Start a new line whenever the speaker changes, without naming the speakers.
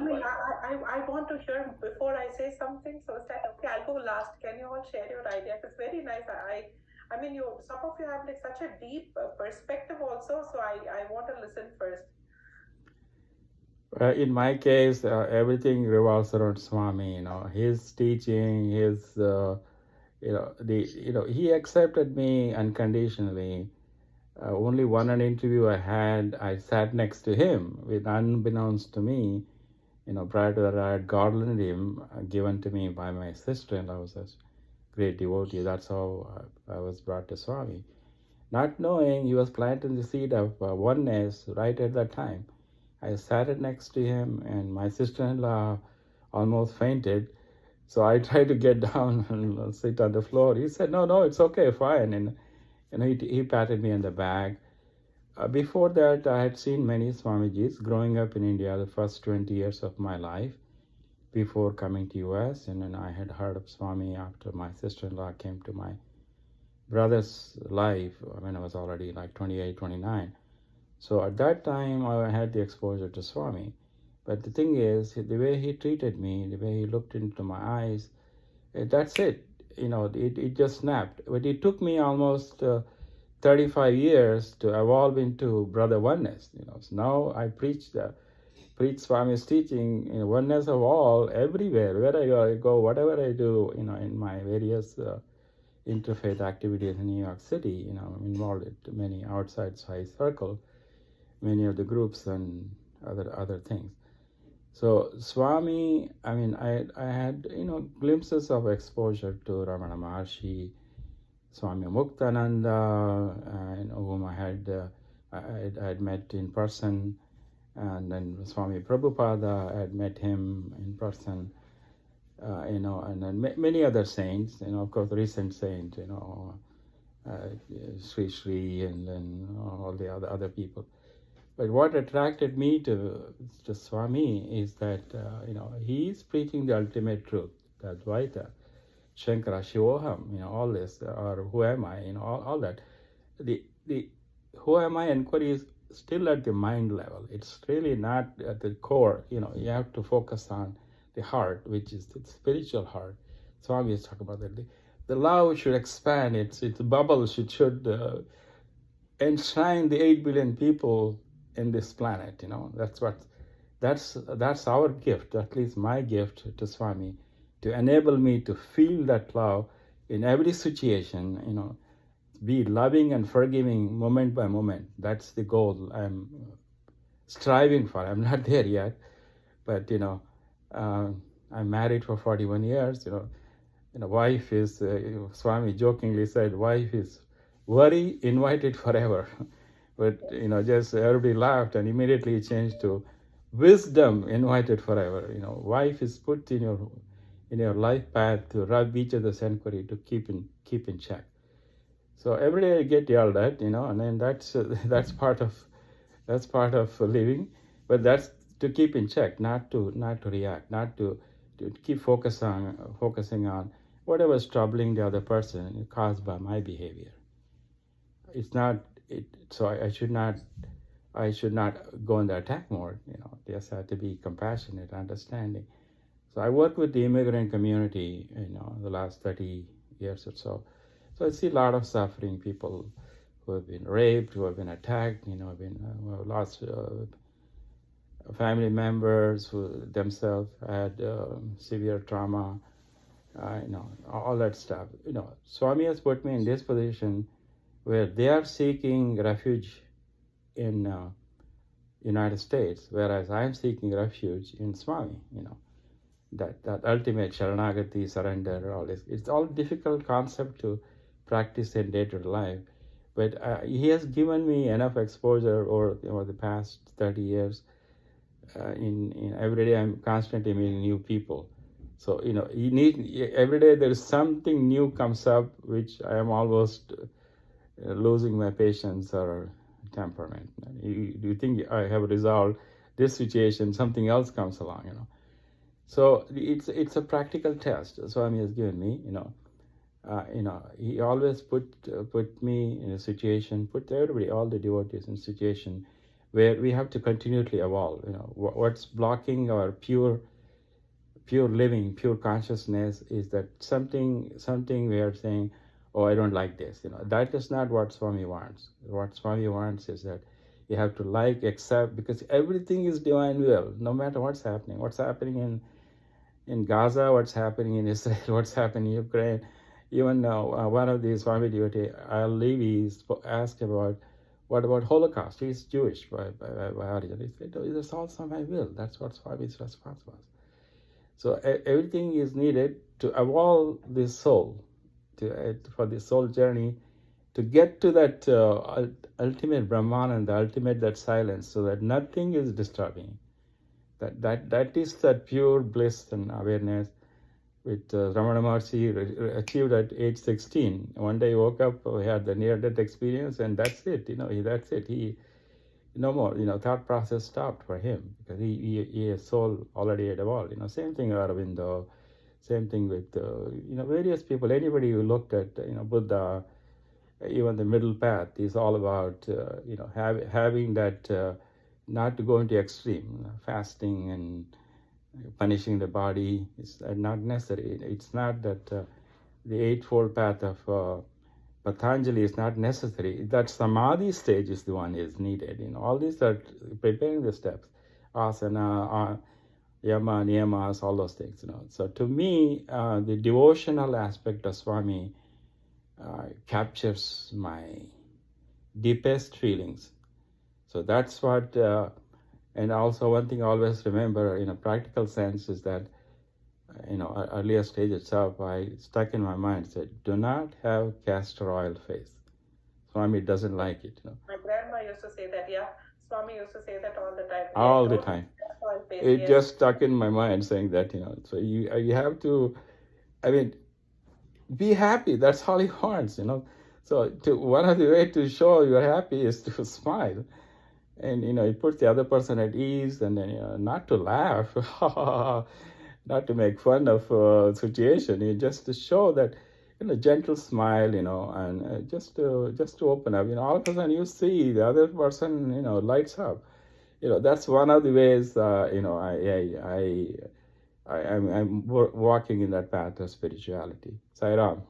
mean, I want to hear before I say something. So it's like, okay, I'll go last. Can you all share your idea? It's very nice. I mean, some of you have like such a deep perspective also. So I want to listen first.
In my case, everything revolves around Swami. His teaching, he accepted me unconditionally. Only one an interview I had, I sat next to him, with unbeknownst to me. Prior to that, I had garlanded him, given to me by my sister-in-law, who was a great devotee. That's how I was brought to Swami. Not knowing he was planting the seed of oneness right at that time. I sat it next to him, and my sister-in-law almost fainted. So I tried to get down and sit on the floor. He said, "No, no, it's okay, fine." And he patted me on the back. Before that, I had seen many Swamijis growing up in India the first 20 years of my life before coming to US. And then I had heard of Swami after my sister-in-law came to my brother's life when I was already like 28, 29. So at that time, I had the exposure to Swami. But the thing is, the way he treated me, the way he looked into my eyes, that's it. It just snapped. But it took me almost 35 years to evolve into brother oneness. So now I preach Swami's teaching, oneness of all, everywhere, where I go, whatever I do, in my various interfaith activities in New York City. I'm involved in many outside SAI Circle, many of the groups and other things. So Swami, I had glimpses of exposure to Ramana Maharshi, Swami Muktananda, whom I had met in person, and then Swami Prabhupada, I had met him in person, and then many other saints, of course, recent saints, Sri Sri, and then all the other people. But what attracted me to Swami is that he's preaching the ultimate truth, the Advaita, Shankara, Shivoham, all this, or who am I, all that. The who am I inquiry is still at the mind level. It's really not at the core. You have to focus on the heart, which is the spiritual heart. Swami is talking about that. The love should expand. Its bubble should enshrine the 8 billion people in this planet. That's our gift, at least my gift to Swami, to enable me to feel that love in every situation. Be loving and forgiving moment by moment. That's the goal I'm striving for. I'm not there yet, but I'm married for 41 years. Wife is Swami jokingly said, wife is worry invited forever. But just everybody laughed and immediately changed to wisdom invited forever. Wife is put in your life path to rub each other's inquiry, to keep in check. So every day I get yelled at, and then that's part of living. But that's to keep in check, not to react, not to keep focusing on whatever's troubling the other person caused by my behavior. It's not it. So I should not go in the attack mode. Just have to be compassionate, understanding. So I work with the immigrant community, the last 30 years or so. So I see a lot of suffering, people who have been raped, who have been attacked, who have lost family members who themselves had severe trauma, all that stuff. Swami has put me in this position where they are seeking refuge in United States, whereas I am seeking refuge in Swami. That ultimate sharanagati, surrender, all this. It's all difficult concept to practice in day-to-day life, but he has given me enough exposure over the past 30 years. In every day, I'm constantly meeting new people. So every day there is something new comes up, which I am almost losing my patience or temperament. You think I have resolved this situation, something else comes along. So it's a practical test Swami has given me. He always put me in a situation, put everybody, all the devotees in a situation where we have to continually evolve. What's blocking our pure living, pure consciousness is that something we are saying, oh, I don't like this. That is not what Swami wants. What Swami wants is that you have to accept, because everything is divine will, no matter what's happening. What's happening in Gaza, what's happening in Israel, what's happening in Ukraine. Even one of these Swami devotee, Al Levi, asked about, what about Holocaust? He's Jewish by origin. He said, oh, it's all my will. That's what Swami's response was. So everything is needed to evolve the soul, for the soul journey, to get to that ultimate Brahman, the ultimate that silence, so that nothing is disturbing. That is that pure bliss and awareness, which Ramana Maharshi achieved at age 16. One day he woke up, he had the near-death experience, and that's it. That's it. He no more. Thought process stopped for him, because his soul already had evolved. Same thing Aurobindo, same thing with various people. Anybody who looked at Buddha, even the middle path is all about having that, not to go into extreme fasting and punishing the body is not necessary. It's not that the eightfold path of Patanjali is not necessary. That samadhi stage is the one is needed. All these are preparing the steps, asana, yama, niyamas, all those things. So to me, the devotional aspect of Swami captures my deepest feelings. So that's what, and also one thing I always remember in a practical sense is that, earlier stage itself, I stuck in my mind, said, do not have castor oil face. Swami doesn't like it.
My grandma used to say that, yeah. Swami used to say that all the time.
All the time. It just stuck in my mind saying that, so you have to, be happy. That's all he wants, So one of the way to show you're happy is to smile. And, it puts the other person at ease, and then, not to laugh, not to make fun of situation, just to show that, gentle smile, and just to open up, all of a sudden you see the other person, lights up. That's one of the ways, I'm walking in that path of spirituality. Sai Ram.